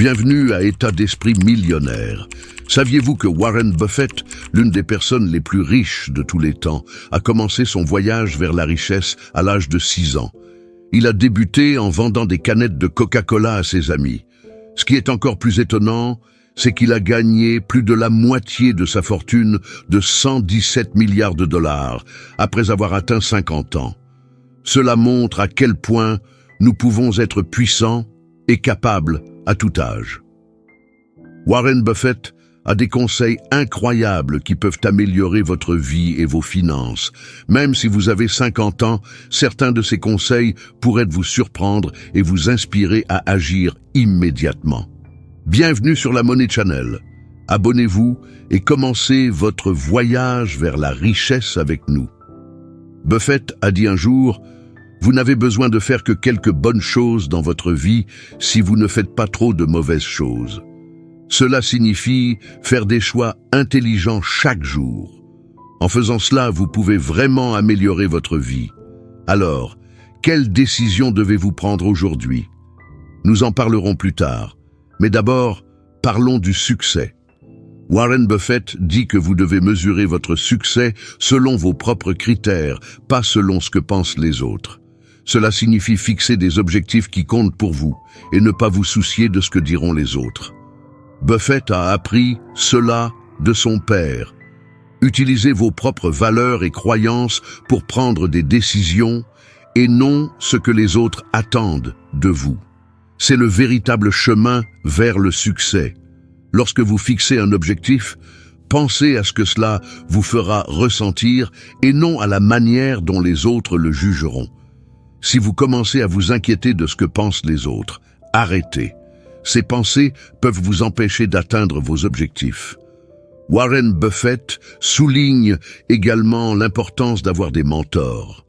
Bienvenue à État d'esprit millionnaire. Saviez-vous que Warren Buffett, l'une des personnes les plus riches de tous les temps, a commencé son voyage vers la richesse à l'âge de 6 ans? Il a débuté en vendant des canettes de Coca-Cola à ses amis. Ce qui est encore plus étonnant, c'est qu'il a gagné plus de la moitié de sa fortune de 117 milliards de dollars après avoir atteint 50 ans. Cela montre à quel point nous pouvons être puissants et capables à tout âge. Warren Buffett a des conseils incroyables qui peuvent améliorer votre vie et vos finances. Même si vous avez 50 ans, certains de ces conseils pourraient vous surprendre et vous inspirer à agir immédiatement. Bienvenue sur la Money Channel. Abonnez-vous et commencez votre voyage vers la richesse avec nous. Buffett a dit un jour: vous n'avez besoin de faire que quelques bonnes choses dans votre vie si vous ne faites pas trop de mauvaises choses. Cela signifie faire des choix intelligents chaque jour. En faisant cela, vous pouvez vraiment améliorer votre vie. Alors, quelles décisions devez-vous prendre aujourd'hui? Nous en parlerons plus tard. Mais d'abord, parlons du succès. Warren Buffett dit que vous devez mesurer votre succès selon vos propres critères, pas selon ce que pensent les autres. Cela signifie fixer des objectifs qui comptent pour vous et ne pas vous soucier de ce que diront les autres. Buffett a appris cela de son père. Utilisez vos propres valeurs et croyances pour prendre des décisions et non ce que les autres attendent de vous. C'est le véritable chemin vers le succès. Lorsque vous fixez un objectif, pensez à ce que cela vous fera ressentir et non à la manière dont les autres le jugeront. Si vous commencez à vous inquiéter de ce que pensent les autres, arrêtez. Ces pensées peuvent vous empêcher d'atteindre vos objectifs. Warren Buffett souligne également l'importance d'avoir des mentors.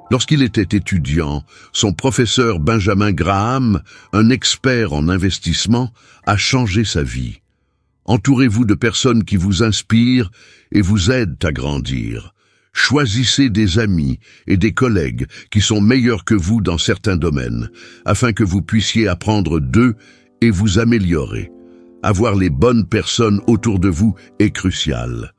Lorsqu'il était étudiant, son professeur Benjamin Graham, un expert en investissement, a changé sa vie. Entourez-vous de personnes qui vous inspirent et vous aident à grandir. Choisissez des amis et des collègues qui sont meilleurs que vous dans certains domaines, afin que vous puissiez apprendre d'eux et vous améliorer. Avoir les bonnes personnes autour de vous est crucial.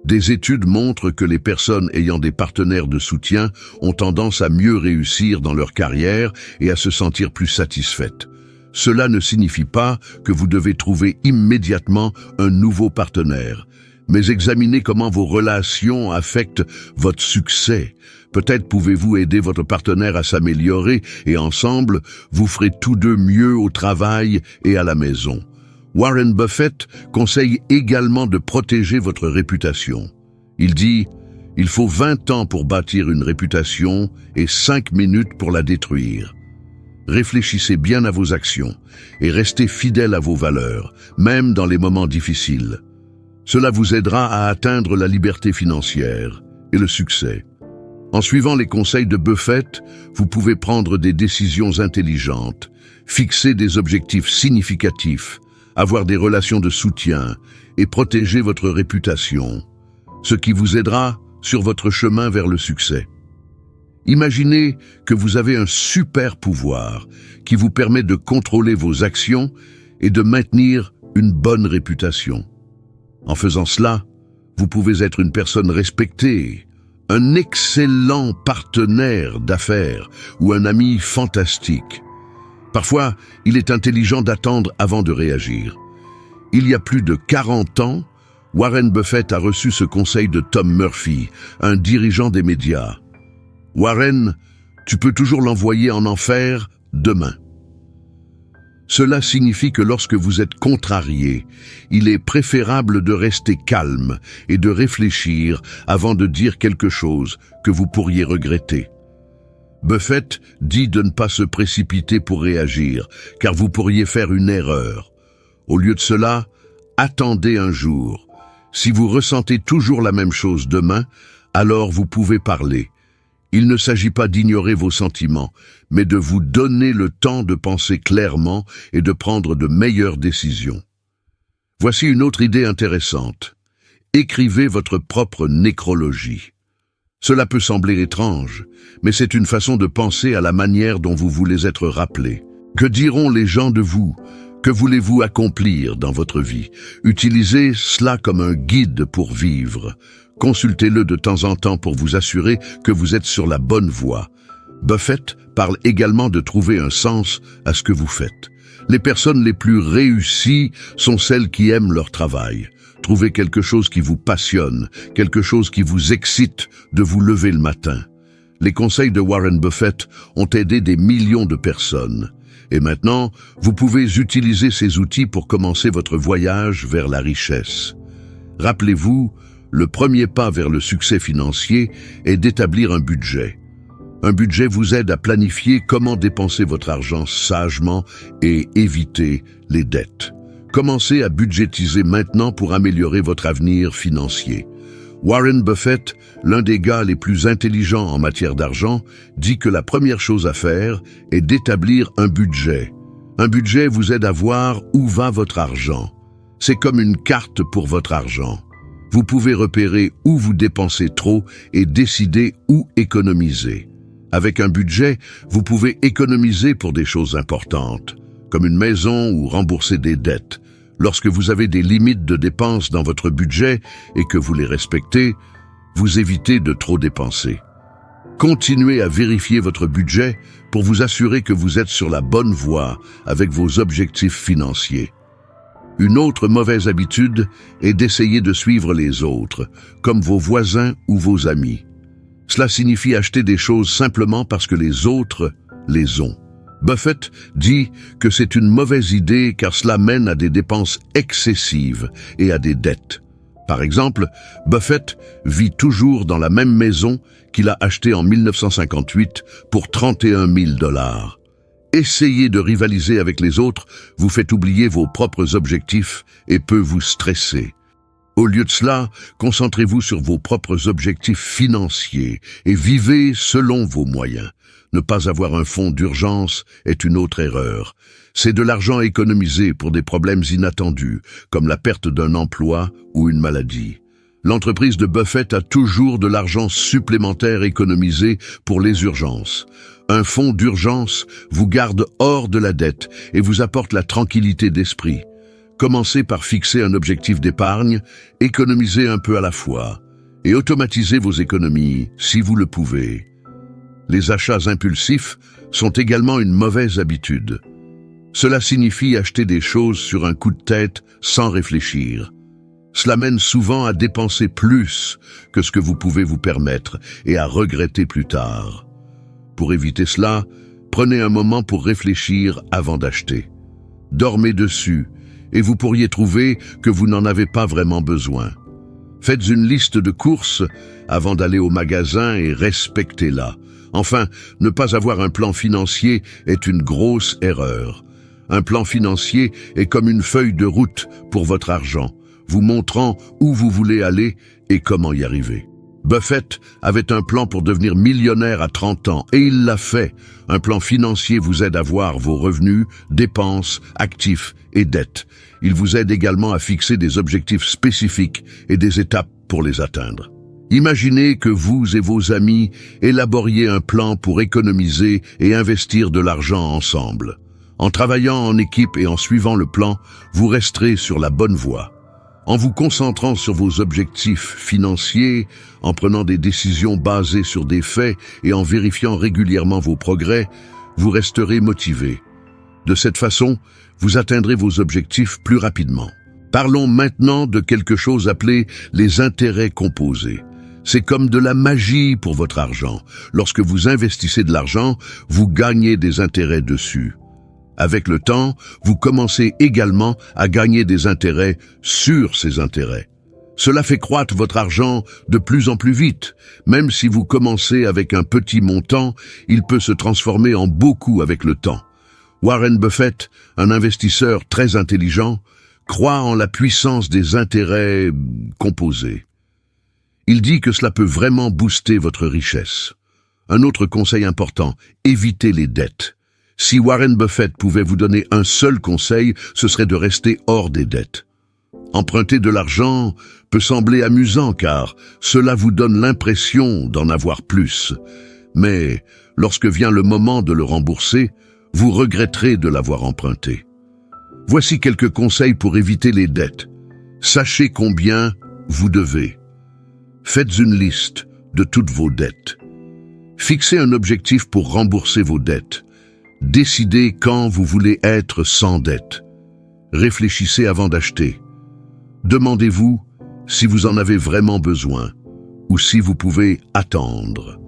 Des études montrent que les personnes ayant des partenaires de soutien ont tendance à mieux réussir dans leur carrière et à se sentir plus satisfaites. Cela ne signifie pas que vous devez trouver immédiatement un nouveau partenaire, mais examinez comment vos relations affectent votre succès. Peut-être pouvez-vous aider votre partenaire à s'améliorer et ensemble, vous ferez tous deux mieux au travail et à la maison. Warren Buffett conseille également de protéger votre réputation. Il dit: il faut 20 ans pour bâtir une réputation et 5 minutes pour la détruire. Réfléchissez bien à vos actions et restez fidèle à vos valeurs, même dans les moments difficiles. Cela vous aidera à atteindre la liberté financière et le succès. En suivant les conseils de Buffett, vous pouvez prendre des décisions intelligentes, fixer des objectifs significatifs, avoir des relations de soutien et protéger votre réputation, ce qui vous aidera sur votre chemin vers le succès. Imaginez que vous avez un super pouvoir qui vous permet de contrôler vos actions et de maintenir une bonne réputation. En faisant cela, vous pouvez être une personne respectée, un excellent partenaire d'affaires ou un ami fantastique. Parfois, il est intelligent d'attendre avant de réagir. Il y a plus de 40 ans, Warren Buffett a reçu ce conseil de Tom Murphy, un dirigeant des médias. « Warren, tu peux toujours l'envoyer en enfer demain. » Cela signifie que lorsque vous êtes contrarié, il est préférable de rester calme et de réfléchir avant de dire quelque chose que vous pourriez regretter. Buffett dit de ne pas se précipiter pour réagir, car vous pourriez faire une erreur. Au lieu de cela, attendez un jour. Si vous ressentez toujours la même chose demain, alors vous pouvez parler. Il ne s'agit pas d'ignorer vos sentiments, mais de vous donner le temps de penser clairement et de prendre de meilleures décisions. Voici une autre idée intéressante. Écrivez votre propre nécrologie. Cela peut sembler étrange, mais c'est une façon de penser à la manière dont vous voulez être rappelé. Que diront les gens de vous? Que voulez-vous accomplir dans votre vie? Utilisez cela comme un guide pour vivre. Consultez-le de temps en temps pour vous assurer que vous êtes sur la bonne voie. Buffett parle également de trouver un sens à ce que vous faites. Les personnes les plus réussies sont celles qui aiment leur travail. Trouvez quelque chose qui vous passionne, quelque chose qui vous excite de vous lever le matin. Les conseils de Warren Buffett ont aidé des millions de personnes. Et maintenant, vous pouvez utiliser ces outils pour commencer votre voyage vers la richesse. Rappelez-vous, le premier pas vers le succès financier est d'établir un budget. Un budget vous aide à planifier comment dépenser votre argent sagement et éviter les dettes. Commencez à budgétiser maintenant pour améliorer votre avenir financier. Warren Buffett, l'un des gars les plus intelligents en matière d'argent, dit que la première chose à faire est d'établir un budget. Un budget vous aide à voir où va votre argent. C'est comme une carte pour votre argent. Vous pouvez repérer où vous dépensez trop et décider où économiser. Avec un budget, vous pouvez économiser pour des choses importantes, comme une maison ou rembourser des dettes. Lorsque vous avez des limites de dépenses dans votre budget et que vous les respectez, vous évitez de trop dépenser. Continuez à vérifier votre budget pour vous assurer que vous êtes sur la bonne voie avec vos objectifs financiers. Une autre mauvaise habitude est d'essayer de suivre les autres, comme vos voisins ou vos amis. Cela signifie acheter des choses simplement parce que les autres les ont. Buffett dit que c'est une mauvaise idée car cela mène à des dépenses excessives et à des dettes. Par exemple, Buffett vit toujours dans la même maison qu'il a achetée en 1958 pour 31 000 $. Essayer de rivaliser avec les autres vous fait oublier vos propres objectifs et peut vous stresser. Au lieu de cela, concentrez-vous sur vos propres objectifs financiers et vivez selon vos moyens. Ne pas avoir un fonds d'urgence est une autre erreur. C'est de l'argent économisé pour des problèmes inattendus, comme la perte d'un emploi ou une maladie. L'entreprise de Buffett a toujours de l'argent supplémentaire économisé pour les urgences. Un fonds d'urgence vous garde hors de la dette et vous apporte la tranquillité d'esprit. Commencez par fixer un objectif d'épargne, économisez un peu à la fois et automatisez vos économies si vous le pouvez. Les achats impulsifs sont également une mauvaise habitude. Cela signifie acheter des choses sur un coup de tête sans réfléchir. Cela mène souvent à dépenser plus que ce que vous pouvez vous permettre et à regretter plus tard. Pour éviter cela, prenez un moment pour réfléchir avant d'acheter. Dormez dessus et vous pourriez trouver que vous n'en avez pas vraiment besoin. Faites une liste de courses avant d'aller au magasin et respectez-la. Enfin, ne pas avoir un plan financier est une grosse erreur. Un plan financier est comme une feuille de route pour votre argent, vous montrant où vous voulez aller et comment y arriver. Buffett avait un plan pour devenir millionnaire à 30 ans et il l'a fait. Un plan financier vous aide à voir vos revenus, dépenses, actifs et dettes. Il vous aide également à fixer des objectifs spécifiques et des étapes pour les atteindre. Imaginez que vous et vos amis élaboriez un plan pour économiser et investir de l'argent ensemble. En travaillant en équipe et en suivant le plan, vous resterez sur la bonne voie. En vous concentrant sur vos objectifs financiers, en prenant des décisions basées sur des faits et en vérifiant régulièrement vos progrès, vous resterez motivé. De cette façon, vous atteindrez vos objectifs plus rapidement. Parlons maintenant de quelque chose appelé les intérêts composés. C'est comme de la magie pour votre argent. Lorsque vous investissez de l'argent, vous gagnez des intérêts dessus. Avec le temps, vous commencez également à gagner des intérêts sur ces intérêts. Cela fait croître votre argent de plus en plus vite. Même si vous commencez avec un petit montant, il peut se transformer en beaucoup avec le temps. Warren Buffett, un investisseur très intelligent, croit en la puissance des intérêts composés. Il dit que cela peut vraiment booster votre richesse. Un autre conseil important, évitez les dettes. Si Warren Buffett pouvait vous donner un seul conseil, ce serait de rester hors des dettes. Emprunter de l'argent peut sembler amusant car cela vous donne l'impression d'en avoir plus. Mais lorsque vient le moment de le rembourser, vous regretterez de l'avoir emprunté. Voici quelques conseils pour éviter les dettes. Sachez combien vous devez. Faites une liste de toutes vos dettes. Fixez un objectif pour rembourser vos dettes. Décidez quand vous voulez être sans dette. Réfléchissez avant d'acheter. Demandez-vous si vous en avez vraiment besoin ou si vous pouvez attendre.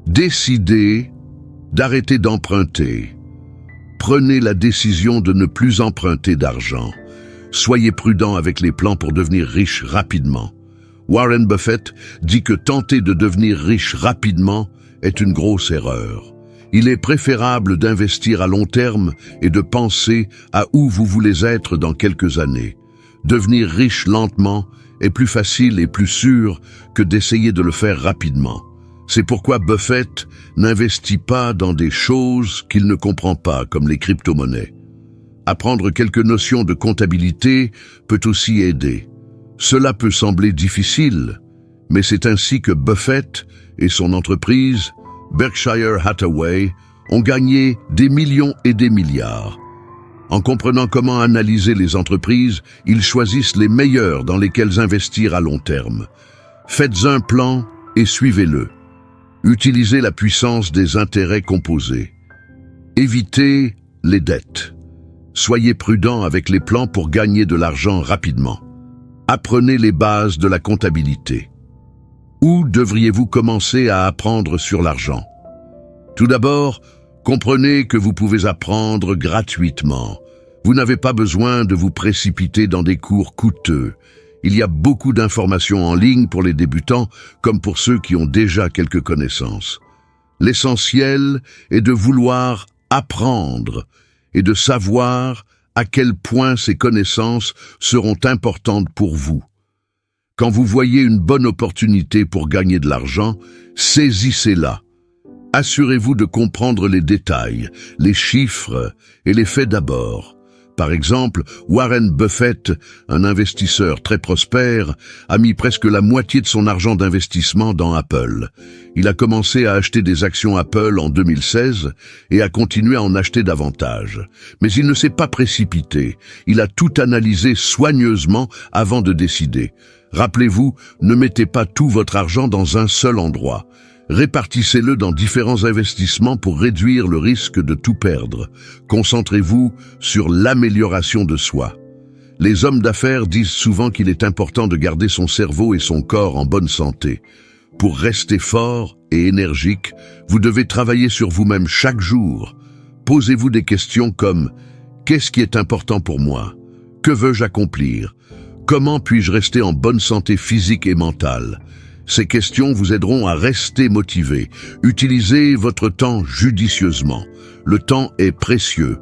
Décidez d'arrêter d'emprunter. Prenez la décision de ne plus emprunter d'argent. Soyez prudent avec les plans pour devenir riche rapidement. Warren Buffett dit que tenter de devenir riche rapidement est une grosse erreur. Il est préférable d'investir à long terme et de penser à où vous voulez être dans quelques années. Devenir riche lentement est plus facile et plus sûr que d'essayer de le faire rapidement. C'est pourquoi Buffett n'investit pas dans des choses qu'il ne comprend pas, comme les crypto-monnaies. Apprendre quelques notions de comptabilité peut aussi aider. Cela peut sembler difficile, mais c'est ainsi que Buffett et son entreprise, Berkshire Hathaway, ont gagné des millions et des milliards. En comprenant comment analyser les entreprises, ils choisissent les meilleures dans lesquelles investir à long terme. Faites un plan et suivez-le. Utilisez la puissance des intérêts composés. Évitez les dettes. Soyez prudent avec les plans pour gagner de l'argent rapidement. Apprenez les bases de la comptabilité. Où devriez-vous commencer à apprendre sur l'argent? Tout d'abord, comprenez que vous pouvez apprendre gratuitement. Vous n'avez pas besoin de vous précipiter dans des cours coûteux. Il y a beaucoup d'informations en ligne pour les débutants comme pour ceux qui ont déjà quelques connaissances. L'essentiel est de vouloir apprendre et de savoir à quel point ces connaissances seront importantes pour vous. Quand vous voyez une bonne opportunité pour gagner de l'argent, saisissez-la. Assurez-vous de comprendre les détails, les chiffres et les faits d'abord. Par exemple, Warren Buffett, un investisseur très prospère, a mis presque la moitié de son argent d'investissement dans Apple. Il a commencé à acheter des actions Apple en 2016 et a continué à en acheter davantage. Mais il ne s'est pas précipité. Il a tout analysé soigneusement avant de décider. Rappelez-vous, ne mettez pas tout votre argent dans un seul endroit. Répartissez-le dans différents investissements pour réduire le risque de tout perdre. Concentrez-vous sur l'amélioration de soi. Les hommes d'affaires disent souvent qu'il est important de garder son cerveau et son corps en bonne santé. Pour rester fort et énergique, vous devez travailler sur vous-même chaque jour. Posez-vous des questions comme « Qu'est-ce qui est important pour moi? Que veux-je accomplir? Comment puis-je rester en bonne santé physique et mentale ?» Ces questions vous aideront à rester motivé. Utilisez votre temps judicieusement. Le temps est précieux.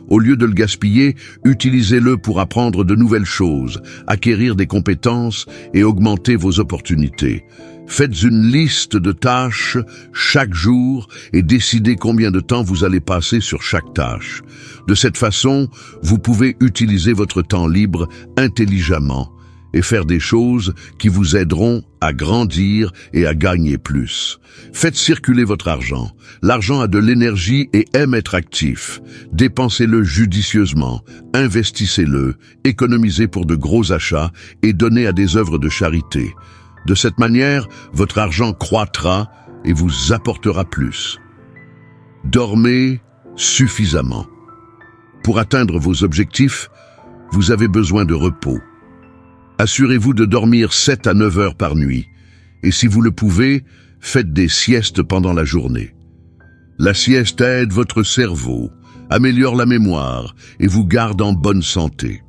Au lieu de le gaspiller, utilisez-le pour apprendre de nouvelles choses, acquérir des compétences et augmenter vos opportunités. Faites une liste de tâches chaque jour et décidez combien de temps vous allez passer sur chaque tâche. De cette façon, vous pouvez utiliser votre temps libre intelligemment et faire des choses qui vous aideront à grandir et à gagner plus. Faites circuler votre argent. L'argent a de l'énergie et aime être actif. Dépensez-le judicieusement, investissez-le, économisez pour de gros achats et donnez à des œuvres de charité. De cette manière, votre argent croîtra et vous apportera plus. Dormez suffisamment. Pour atteindre vos objectifs, vous avez besoin de repos. Assurez-vous de dormir 7 à 9 heures par nuit, et si vous le pouvez, faites des siestes pendant la journée. La sieste aide votre cerveau, améliore la mémoire et vous garde en bonne santé.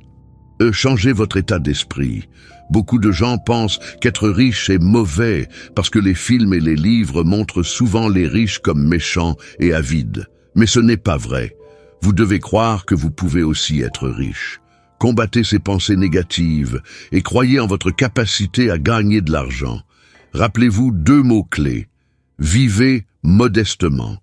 Changez votre état d'esprit. Beaucoup de gens pensent qu'être riche est mauvais parce que les films et les livres montrent souvent les riches comme méchants et avides. Mais ce n'est pas vrai. Vous devez croire que vous pouvez aussi être riche. Combattez ces pensées négatives et croyez en votre capacité à gagner de l'argent. Rappelez-vous 2 mots-clés. Vivez modestement.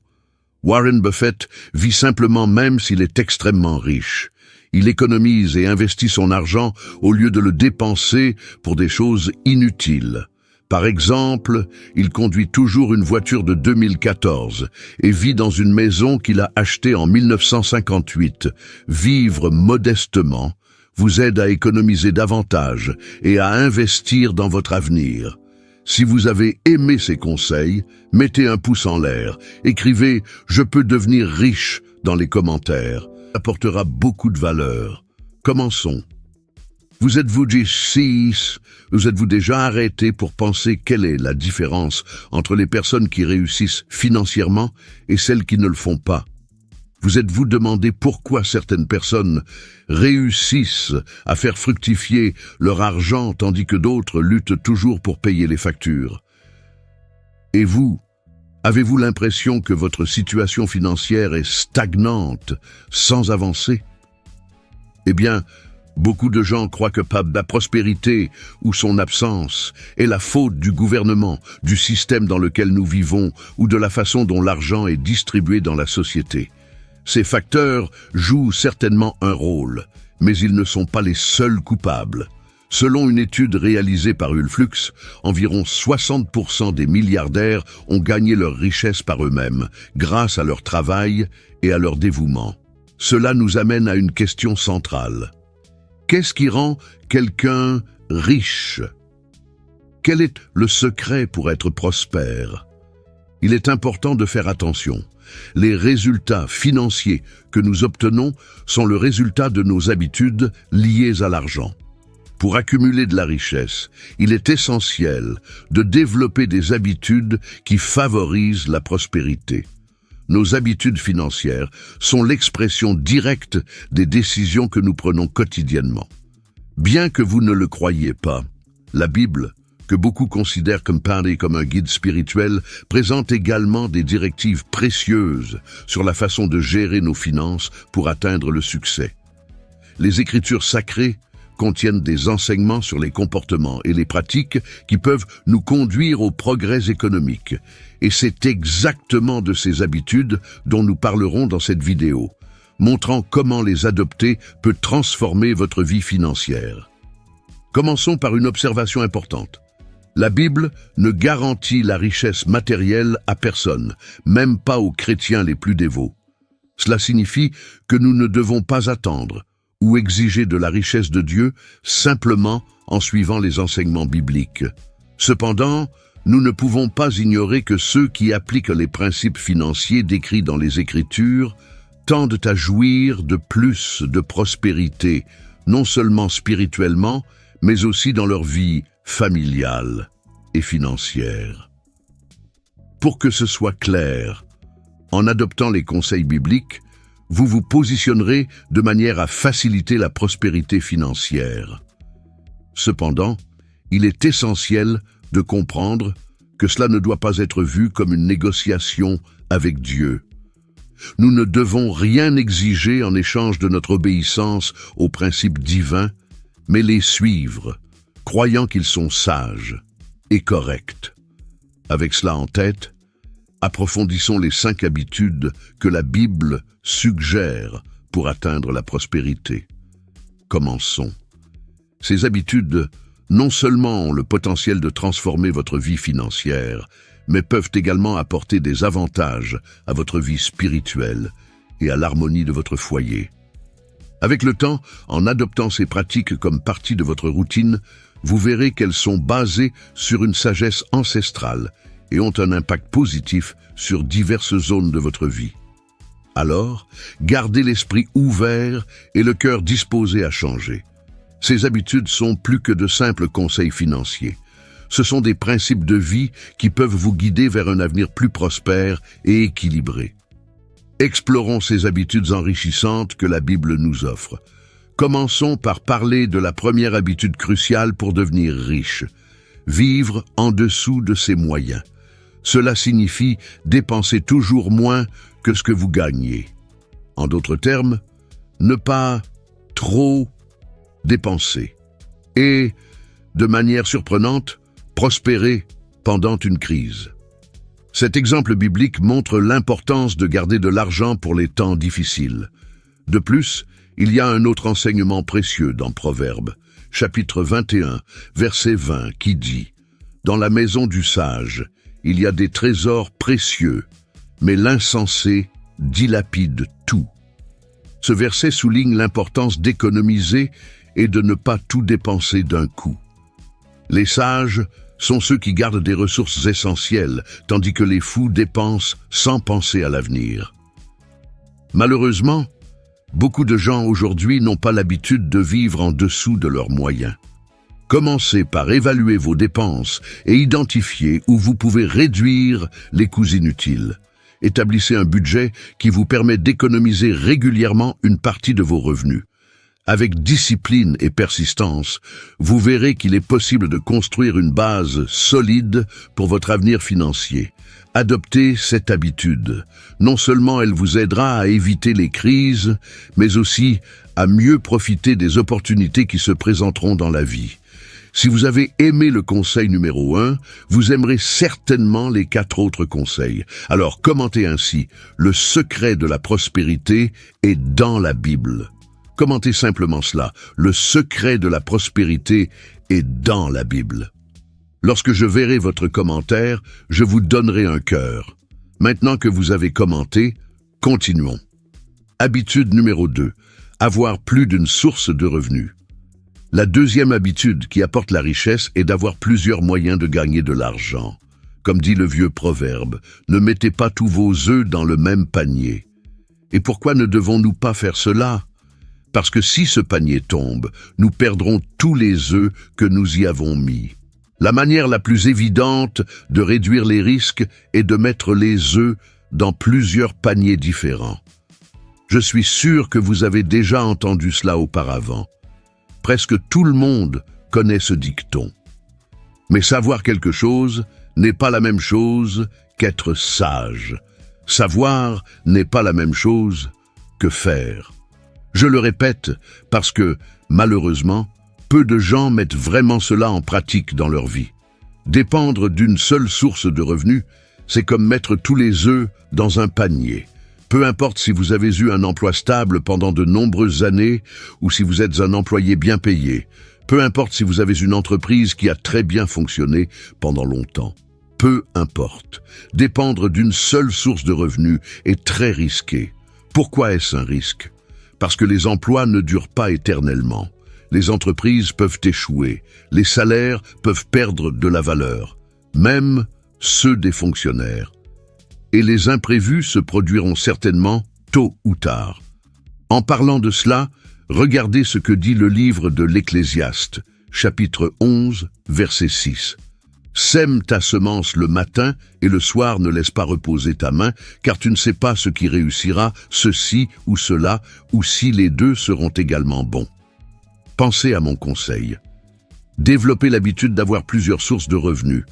Warren Buffett vit simplement même s'il est extrêmement riche. Il économise et investit son argent au lieu de le dépenser pour des choses inutiles. Par exemple, il conduit toujours une voiture de 2014 et vit dans une maison qu'il a achetée en 1958. Vivre modestement vous aide à économiser davantage et à investir dans votre avenir. Si vous avez aimé ces conseils, mettez un pouce en l'air. Écrivez « Je peux devenir riche » dans les commentaires. Ça apportera beaucoup de valeur. Commençons. Vous êtes-vous déjà arrêté pour penser quelle est la différence entre les personnes qui réussissent financièrement et celles qui ne le font pas? Vous êtes-vous demandé pourquoi certaines personnes réussissent à faire fructifier leur argent tandis que d'autres luttent toujours pour payer les factures? Et vous, avez-vous l'impression que votre situation financière est stagnante, sans avancer? Eh bien, beaucoup de gens croient que la prospérité ou son absence est la faute du gouvernement, du système dans lequel nous vivons ou de la façon dont l'argent est distribué dans la société. Ces facteurs jouent certainement un rôle, mais ils ne sont pas les seuls coupables. Selon une étude réalisée par Ulflux, environ 60% des milliardaires ont gagné leur richesse par eux-mêmes, grâce à leur travail et à leur dévouement. Cela nous amène à une question centrale. Qu'est-ce qui rend quelqu'un riche? Quel est le secret pour être prospère? Il est important de faire attention. Les résultats financiers que nous obtenons sont le résultat de nos habitudes liées à l'argent. Pour accumuler de la richesse, il est essentiel de développer des habitudes qui favorisent la prospérité. Nos habitudes financières sont l'expression directe des décisions que nous prenons quotidiennement. Bien que vous ne le croyiez pas, la Bible, que beaucoup considèrent comme un guide spirituel, présente également des directives précieuses sur la façon de gérer nos finances pour atteindre le succès. Les Écritures sacrées contiennent des enseignements sur les comportements et les pratiques qui peuvent nous conduire au progrès économique. Et c'est exactement de ces habitudes dont nous parlerons dans cette vidéo, montrant comment les adopter peut transformer votre vie financière. Commençons par une observation importante. La Bible ne garantit la richesse matérielle à personne, même pas aux chrétiens les plus dévots. Cela signifie que nous ne devons pas attendre ou exiger de la richesse de Dieu simplement en suivant les enseignements bibliques. Cependant, nous ne pouvons pas ignorer que ceux qui appliquent les principes financiers décrits dans les Écritures tendent à jouir de plus de prospérité, non seulement spirituellement, mais aussi dans leur vie familiale et financière. Pour que ce soit clair, en adoptant les conseils bibliques, vous vous positionnerez de manière à faciliter la prospérité financière. Cependant, il est essentiel de comprendre que cela ne doit pas être vu comme une négociation avec Dieu. Nous ne devons rien exiger en échange de notre obéissance aux principes divins, mais les suivre, croyant qu'ils sont sages et corrects. Avec cela en tête, approfondissons les 5 habitudes que la Bible suggère pour atteindre la prospérité. Commençons. Ces habitudes non seulement ont le potentiel de transformer votre vie financière, mais peuvent également apporter des avantages à votre vie spirituelle et à l'harmonie de votre foyer. Avec le temps, en adoptant ces pratiques comme partie de votre routine, vous verrez qu'elles sont basées sur une sagesse ancestrale et ont un impact positif sur diverses zones de votre vie. Alors, gardez l'esprit ouvert et le cœur disposé à changer. Ces habitudes sont plus que de simples conseils financiers. Ce sont des principes de vie qui peuvent vous guider vers un avenir plus prospère et équilibré. Explorons ces habitudes enrichissantes que la Bible nous offre. Commençons par parler de la première habitude cruciale pour devenir riche. Vivre en dessous de ses moyens. Cela signifie dépenser toujours moins que ce que vous gagnez. En d'autres termes, ne pas trop dépenser. Et, de manière surprenante, prospérer pendant une crise. Cet exemple biblique montre l'importance de garder de l'argent pour les temps difficiles. De plus, il y a un autre enseignement précieux dans Proverbes, chapitre 21, verset 20, qui dit « Dans la maison du sage, il y a des trésors précieux, mais l'insensé dilapide tout. Ce verset souligne l'importance d'économiser et de ne pas tout dépenser d'un coup. Les sages sont ceux qui gardent des ressources essentielles, tandis que les fous dépensent sans penser à l'avenir. Malheureusement, beaucoup de gens aujourd'hui n'ont pas l'habitude de vivre en dessous de leurs moyens. Commencez par évaluer vos dépenses et identifier où vous pouvez réduire les coûts inutiles. Établissez un budget qui vous permet d'économiser régulièrement une partie de vos revenus. Avec discipline et persistance, vous verrez qu'il est possible de construire une base solide pour votre avenir financier. Adoptez cette habitude. Non seulement elle vous aidera à éviter les crises, mais aussi à mieux profiter des opportunités qui se présenteront dans la vie. Si vous avez aimé le conseil numéro 1, vous aimerez certainement les 4 autres conseils. Alors commentez ainsi: le secret de la prospérité est dans la Bible. Commentez simplement cela: le secret de la prospérité est dans la Bible. Lorsque je verrai votre commentaire, je vous donnerai un cœur. Maintenant que vous avez commenté, continuons. Habitude numéro 2. Avoir plus d'une source de revenus. La deuxième habitude qui apporte la richesse est d'avoir plusieurs moyens de gagner de l'argent. Comme dit le vieux proverbe, ne mettez pas tous vos œufs dans le même panier. Et pourquoi ne devons-nous pas faire cela? Parce que si ce panier tombe, nous perdrons tous les œufs que nous y avons mis. La manière la plus évidente de réduire les risques est de mettre les œufs dans plusieurs paniers différents. Je suis sûr que vous avez déjà entendu cela auparavant. Presque tout le monde connaît ce dicton. Mais savoir quelque chose n'est pas la même chose qu'être sage. Savoir n'est pas la même chose que faire. Je le répète parce que, malheureusement, peu de gens mettent vraiment cela en pratique dans leur vie. Dépendre d'une seule source de revenus, c'est comme mettre tous les œufs dans un panier. Peu importe si vous avez eu un emploi stable pendant de nombreuses années ou si vous êtes un employé bien payé. Peu importe si vous avez une entreprise qui a très bien fonctionné pendant longtemps. Peu importe. Dépendre d'une seule source de revenus est très risqué. Pourquoi est-ce un risque? Parce que les emplois ne durent pas éternellement. Les entreprises peuvent échouer. Les salaires peuvent perdre de la valeur. Même ceux des fonctionnaires. Et les imprévus se produiront certainement tôt ou tard. En parlant de cela, regardez ce que dit le livre de l'Ecclésiaste, chapitre 11, verset 6. « Sème ta semence le matin et le soir ne laisse pas reposer ta main, car tu ne sais pas ce qui réussira, ceci ou cela, ou si les deux seront également bons. » Pensez à mon conseil. Développez l'habitude d'avoir plusieurs sources de revenus.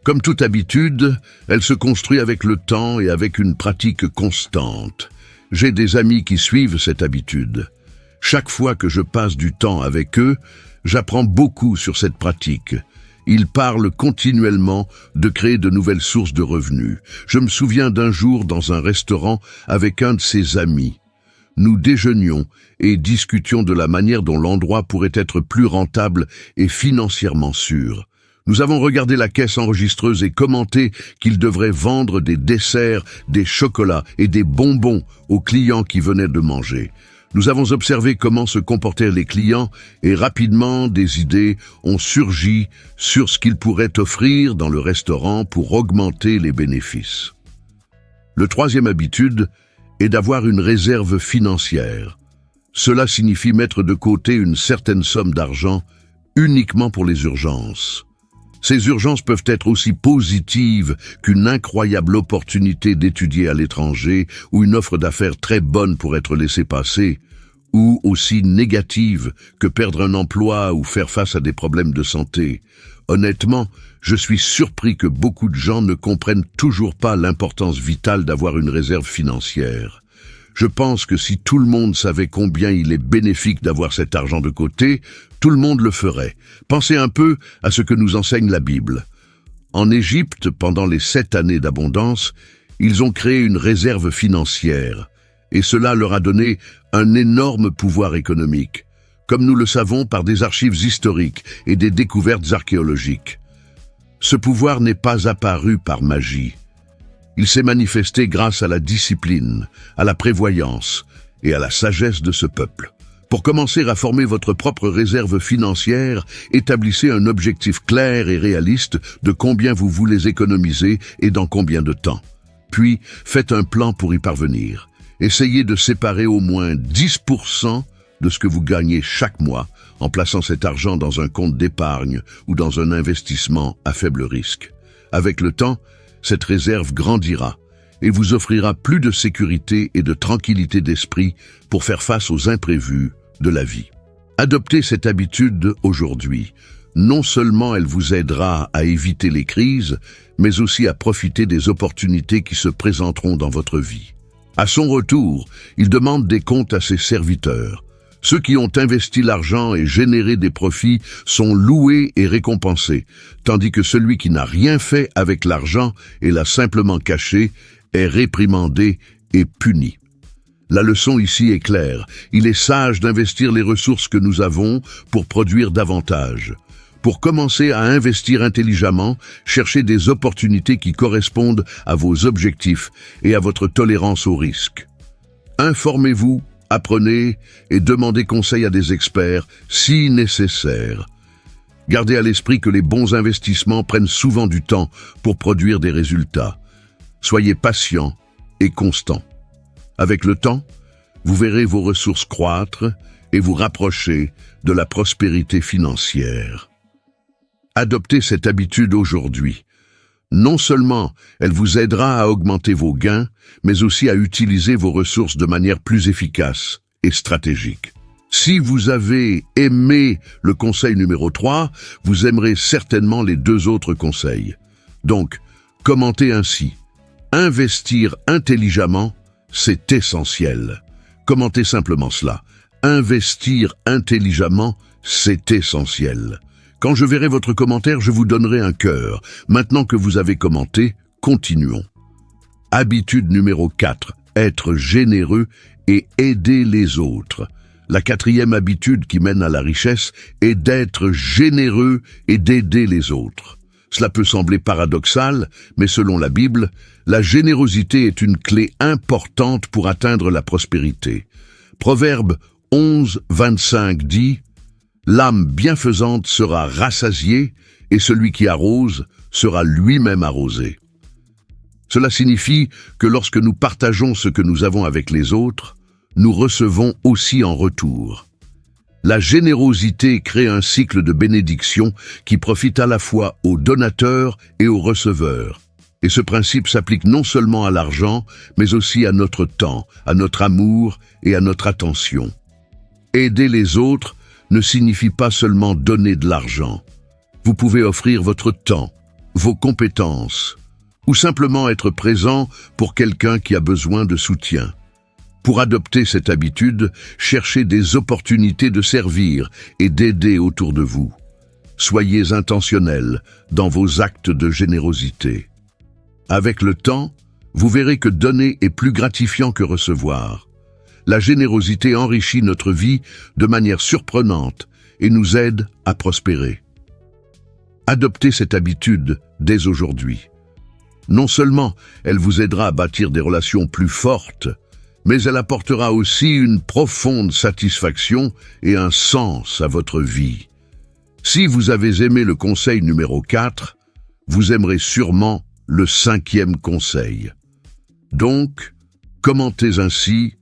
Comme toute habitude, elle se construit avec le temps et avec une pratique constante. J'ai des amis qui suivent cette habitude. Chaque fois que je passe du temps avec eux, j'apprends beaucoup sur cette pratique. Ils parlent continuellement de créer de nouvelles sources de revenus. Je me souviens d'un jour dans un restaurant avec un de ses amis. Nous déjeunions et discutions de la manière dont l'endroit pourrait être plus rentable et financièrement sûr. Nous avons regardé la caisse enregistreuse et commenté qu'ils devraient vendre des desserts, des chocolats et des bonbons aux clients qui venaient de manger. Nous avons observé comment se comportaient les clients et rapidement des idées ont surgi sur ce qu'ils pourraient offrir dans le restaurant pour augmenter les bénéfices. Le troisième habitude est d'avoir une réserve financière. Cela signifie mettre de côté une certaine somme d'argent uniquement pour les urgences. Ces urgences peuvent être aussi positives qu'une incroyable opportunité d'étudier à l'étranger ou une offre d'affaires très bonne pour être laissée passer, ou aussi négatives que perdre un emploi ou faire face à des problèmes de santé. Honnêtement, je suis surpris que beaucoup de gens ne comprennent toujours pas l'importance vitale d'avoir une réserve financière. Je pense que si tout le monde savait combien il est bénéfique d'avoir cet argent de côté, tout le monde le ferait. Pensez un peu à ce que nous enseigne la Bible. En Égypte, pendant les 7 années d'abondance, ils ont créé une réserve financière, et cela leur a donné un énorme pouvoir économique, comme nous le savons par des archives historiques et des découvertes archéologiques. Ce pouvoir n'est pas apparu par magie. Il s'est manifesté grâce à la discipline, à la prévoyance et à la sagesse de ce peuple. Pour commencer à former votre propre réserve financière, établissez un objectif clair et réaliste de combien vous voulez économiser et dans combien de temps. Puis, faites un plan pour y parvenir. Essayez de séparer au moins 10% de ce que vous gagnez chaque mois en plaçant cet argent dans un compte d'épargne ou dans un investissement à faible risque. Avec le temps, cette réserve grandira et vous offrira plus de sécurité et de tranquillité d'esprit pour faire face aux imprévus de la vie. Adoptez cette habitude aujourd'hui. Non seulement elle vous aidera à éviter les crises, mais aussi à profiter des opportunités qui se présenteront dans votre vie. À son retour, il demande des comptes à ses serviteurs. Ceux qui ont investi l'argent et généré des profits sont loués et récompensés, tandis que celui qui n'a rien fait avec l'argent et l'a simplement caché est réprimandé et puni. La leçon ici est claire. Il est sage d'investir les ressources que nous avons pour produire davantage. Pour commencer à investir intelligemment, cherchez des opportunités qui correspondent à vos objectifs et à votre tolérance au risque. Informez-vous, apprenez et demandez conseil à des experts si nécessaire. Gardez à l'esprit que les bons investissements prennent souvent du temps pour produire des résultats. Soyez patient et constant. Avec le temps, vous verrez vos ressources croître et vous rapprocher de la prospérité financière. Adoptez cette habitude aujourd'hui. Non seulement elle vous aidera à augmenter vos gains, mais aussi à utiliser vos ressources de manière plus efficace et stratégique. Si vous avez aimé le conseil numéro 3, vous aimerez certainement les 2 autres conseils. Donc, commentez ainsi. Investir intelligemment, c'est essentiel. Commentez simplement cela. Investir intelligemment, c'est essentiel. Quand je verrai votre commentaire, je vous donnerai un cœur. Maintenant que vous avez commenté, continuons. Habitude numéro 4, être généreux et aider les autres. La 4e habitude qui mène à la richesse est d'être généreux et d'aider les autres. Cela peut sembler paradoxal, mais selon la Bible, la générosité est une clé importante pour atteindre la prospérité. Proverbe 11, 25 dit « L'âme bienfaisante sera rassasiée et celui qui arrose sera lui-même arrosé. » Cela signifie que lorsque nous partageons ce que nous avons avec les autres, nous recevons aussi en retour. La générosité crée un cycle de bénédiction qui profite à la fois aux donateurs et aux receveurs. Et ce principe s'applique non seulement à l'argent, mais aussi à notre temps, à notre amour et à notre attention. Aider les autres ne signifie pas seulement donner de l'argent. Vous pouvez offrir votre temps, vos compétences, ou simplement être présent pour quelqu'un qui a besoin de soutien. Pour adopter cette habitude, cherchez des opportunités de servir et d'aider autour de vous. Soyez intentionnels dans vos actes de générosité. Avec le temps, vous verrez que donner est plus gratifiant que recevoir. La générosité enrichit notre vie de manière surprenante et nous aide à prospérer. Adoptez cette habitude dès aujourd'hui. Non seulement elle vous aidera à bâtir des relations plus fortes, mais elle apportera aussi une profonde satisfaction et un sens à votre vie. Si vous avez aimé le conseil numéro 4, vous aimerez sûrement le 5e conseil. Donc, commentez ainsi,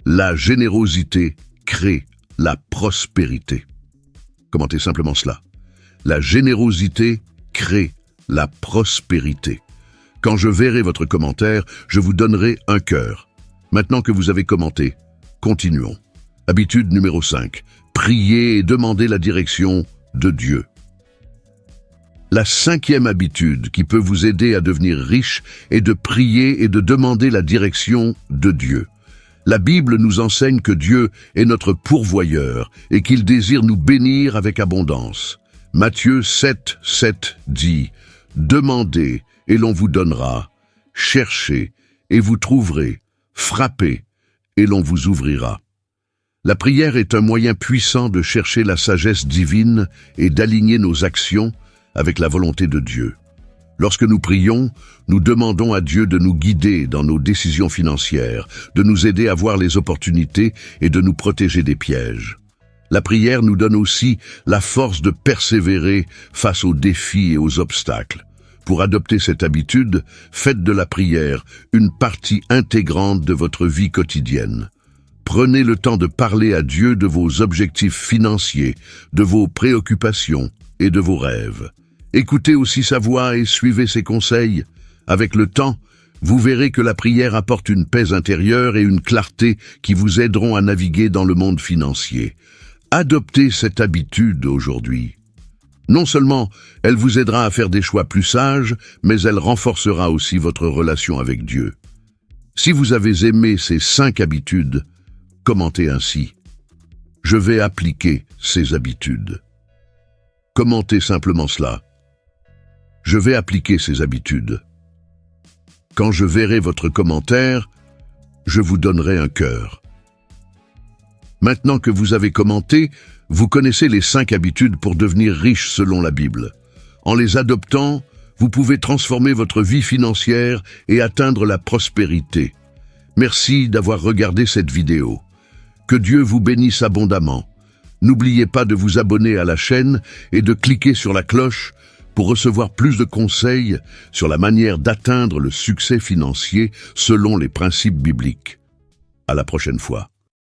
la générosité crée la prospérité. Commentez simplement cela. La générosité crée la prospérité. Quand je verrai votre commentaire, je vous donnerai un cœur. Maintenant que vous avez commenté, continuons. Habitude numéro 5. Priez et demandez la direction de Dieu. La 5e habitude qui peut vous aider à devenir riche est de prier et de demander la direction de Dieu. La Bible nous enseigne que Dieu est notre pourvoyeur et qu'il désire nous bénir avec abondance. Matthieu 7, 7 dit « Demandez et l'on vous donnera, cherchez et vous trouverez, frappez et l'on vous ouvrira. » La prière est un moyen puissant de chercher la sagesse divine et d'aligner nos actions avec la volonté de Dieu. Lorsque nous prions, nous demandons à Dieu de nous guider dans nos décisions financières, de nous aider à voir les opportunités et de nous protéger des pièges. La prière nous donne aussi la force de persévérer face aux défis et aux obstacles. Pour adopter cette habitude, faites de la prière une partie intégrante de votre vie quotidienne. Prenez le temps de parler à Dieu de vos objectifs financiers, de vos préoccupations et de vos rêves. Écoutez aussi sa voix et suivez ses conseils. Avec le temps, vous verrez que la prière apporte une paix intérieure et une clarté qui vous aideront à naviguer dans le monde financier. Adoptez cette habitude aujourd'hui. Non seulement elle vous aidera à faire des choix plus sages, mais elle renforcera aussi votre relation avec Dieu. Si vous avez aimé ces 5 habitudes, commentez ainsi: je vais appliquer ces habitudes. Commentez simplement cela: je vais appliquer ces habitudes. Quand je verrai votre commentaire, je vous donnerai un cœur. Maintenant que vous avez commenté, vous connaissez les 5 habitudes pour devenir riche selon la Bible. En les adoptant, vous pouvez transformer votre vie financière et atteindre la prospérité. Merci d'avoir regardé cette vidéo. Que Dieu vous bénisse abondamment. N'oubliez pas de vous abonner à la chaîne et de cliquer sur la cloche pour recevoir plus de conseils sur la manière d'atteindre le succès financier selon les principes bibliques. À la prochaine fois.